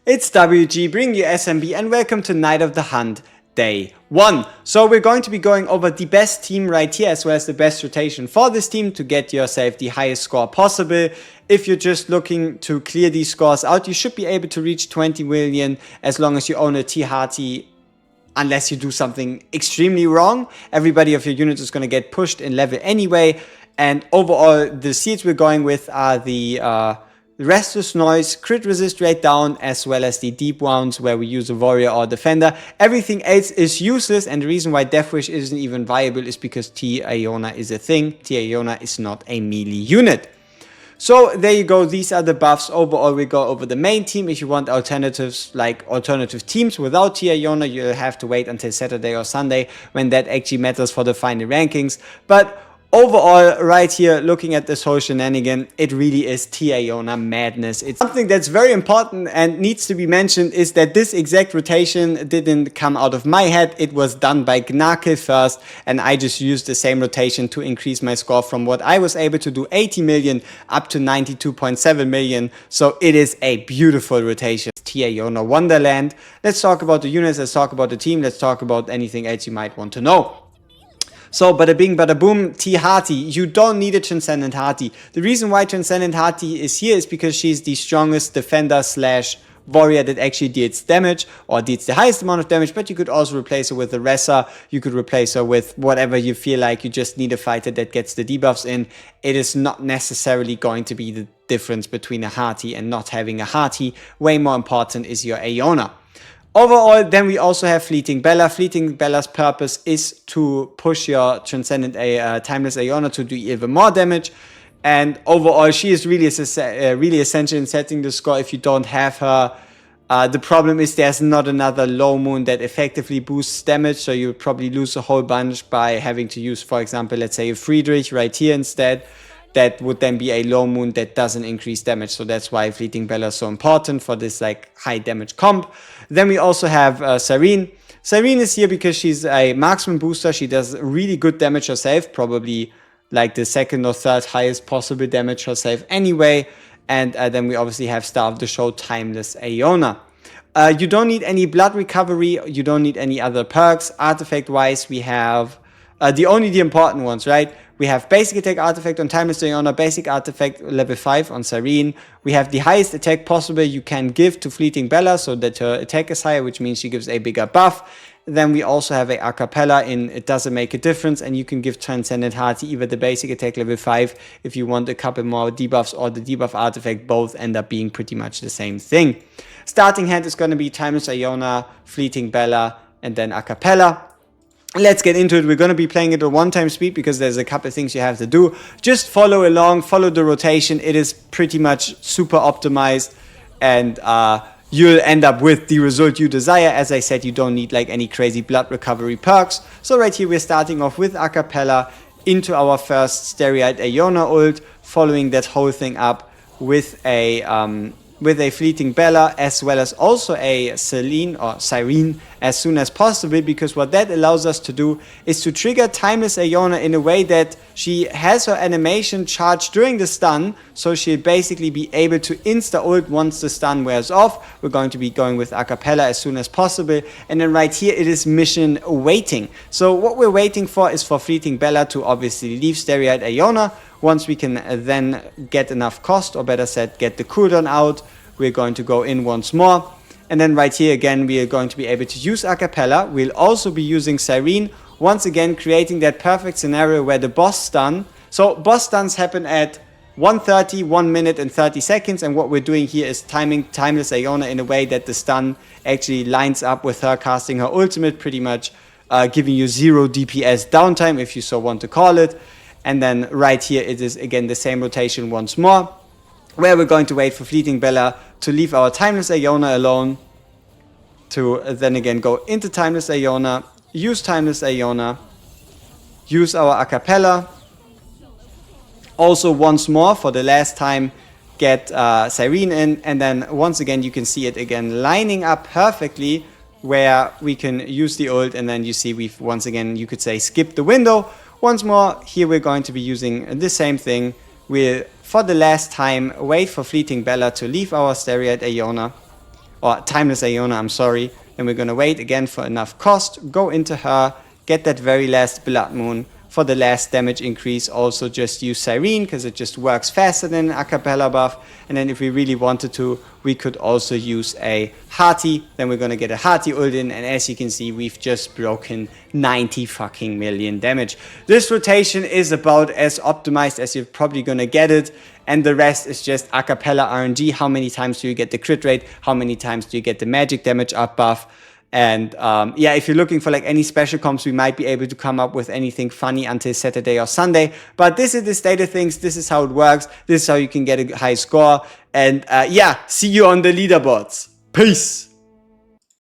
It's WG, bringing you SMB, and welcome to Night of the Hunt, Day 1. So we're going to be going over the best team right here, as well as the best rotation for this team to get yourself the highest score possible. If you're just looking to clear these scores out, you should be able to reach 20 million as long as you own a T-Hearty, unless you do something extremely wrong. Everybody of your units is going to get pushed in level anyway, and overall the seeds we're going with are the Restless Noise, Crit Resist rate down, as well as the Deep Wounds where we use a Warrior or Defender. Everything else is useless, and the reason why Death Wish isn't even viable is because T-Iona is a thing. T-Iona is not a melee unit. So there you go, these are the buffs. Overall we go over the main team. If you want alternatives, like alternative teams without T-Iona, you'll have to wait until Saturday or Sunday when that actually matters for the final rankings. But overall, right here, looking at this whole shenanigan, it really is T-Iona madness. It's something that's very important and needs to be mentioned is that this exact rotation didn't come out of my head. It was done by Gnarkill first, and I just used the same rotation to increase my score from what I was able to do, 80 million, up to 92.7 million. So it is a beautiful rotation. T-Iona Wonderland. Let's talk about the units, let's talk about the team, let's talk about anything else you might want to know. So, bada bing, bada boom, T-Hearty, you don't need a Transcendent Hearty. The reason why Transcendent Hearty is here is because she's the strongest defender slash warrior that actually deals damage, or deals the highest amount of damage, but you could also replace her with a Wresser, you could replace her with whatever you feel like. You just need a fighter that gets the debuffs in. It is not necessarily going to be the difference between a Hearty and not having a Hearty. Way more important is your Iona. Overall, then we also have Fleeting Bella. Fleeting Bella's purpose is to push your Transcendent Timeless Iona to do even more damage. And overall, she is really essential in setting the score if you don't have her. The problem is there's not another Low Moon that effectively boosts damage, so you would probably lose a whole bunch by having to use, for example, let's say a Friedrich right here instead. That would then be a Low Moon that doesn't increase damage. So that's why Fleeting Bella is so important for this like high damage comp. Then we also have Cyrene. Cyrene is here because she's a marksman booster. She does really good damage herself, probably like the second or third highest possible damage herself anyway. And then we obviously have Star of the Show, Timeless Iona. You don't need any blood recovery. You don't need any other perks. Artifact wise, we have the important ones, right? We have basic attack artifact on Timeless Iona, basic artifact level 5 on Cyrene. We have the highest attack possible you can give to Fleeting Bella so that her attack is higher, which means she gives a bigger buff. Then we also have a acapella in It Doesn't Make a Difference, and you can give Transcendent Hearty either the basic attack level 5 if you want a couple more debuffs, or the debuff artifact. Both end up being pretty much the same thing. Starting hand is going to be Timeless Iona, Fleeting Bella, and then acapella. Let's get into it. We're going to be playing it at one-time speed because there's a couple of things you have to do. Just follow along, follow the rotation. It is pretty much super optimized, and you'll end up with the result you desire. As I said, you don't need like any crazy blood recovery perks. So right here we're starting off with acapella into our first Stereoid Iona ult, following that whole thing up with a Fleeting Bella, as well as also a Cyrene as soon as possible, because what that allows us to do is to trigger Timeless Iona in a way that she has her animation charged during the stun, so she'll basically be able to insta-ult once the stun wears off. We're going to be going with acapella as soon as possible, and then right here it is mission waiting. So what we're waiting for is for Fleeting Bella to obviously leave Stereoid Iona. Once we can then get enough cost, or better said, get the cooldown out, we're going to go in once more. And then right here again, we are going to be able to use acapella. We'll also be using Cyrene, once again creating that perfect scenario where the boss stun. So boss stuns happen at 1:30, 1 minute and 30 seconds. And what we're doing here is timing Timeless Iona in a way that the stun actually lines up with her casting her ultimate, pretty much giving you 0 DPS downtime, if you so want to call it. And then right here, it is again the same rotation once more, where we're going to wait for Fleeting Bella to leave our Timeless Iona alone, to then again go into Timeless Iona, use Timeless Iona, use our acapella, also once more for the last time get Cyrene in, and then once again you can see it again lining up perfectly where we can use the ult, and then you see we've once again, you could say, skipped the window. Once more, here we're going to be using the same thing. We'll, for the last time, wait for Fleeting Bella to leave our Stereoid Iona. or Timeless Iona, I'm sorry. Then we're gonna wait again for enough cost, go into her, get that very last Blood Moon. For the last damage increase, also just use Cyrene, because it just works faster than an Acapella buff. And then if we really wanted to, we could also use a Hearty. Then we're gonna get a Hearty ult in, and as you can see, we've just broken 90 fucking million damage. This rotation is about as optimized as you're probably gonna get it. And the rest is just Acapella RNG. How many times do you get the crit rate? How many times do you get the magic damage up buff? And yeah, if you're looking for like any special comps, we might be able to come up with anything funny until Saturday or Sunday. But this is the state of things. This is how it works. This is how you can get a high score. And yeah, see you on the leaderboards. Peace.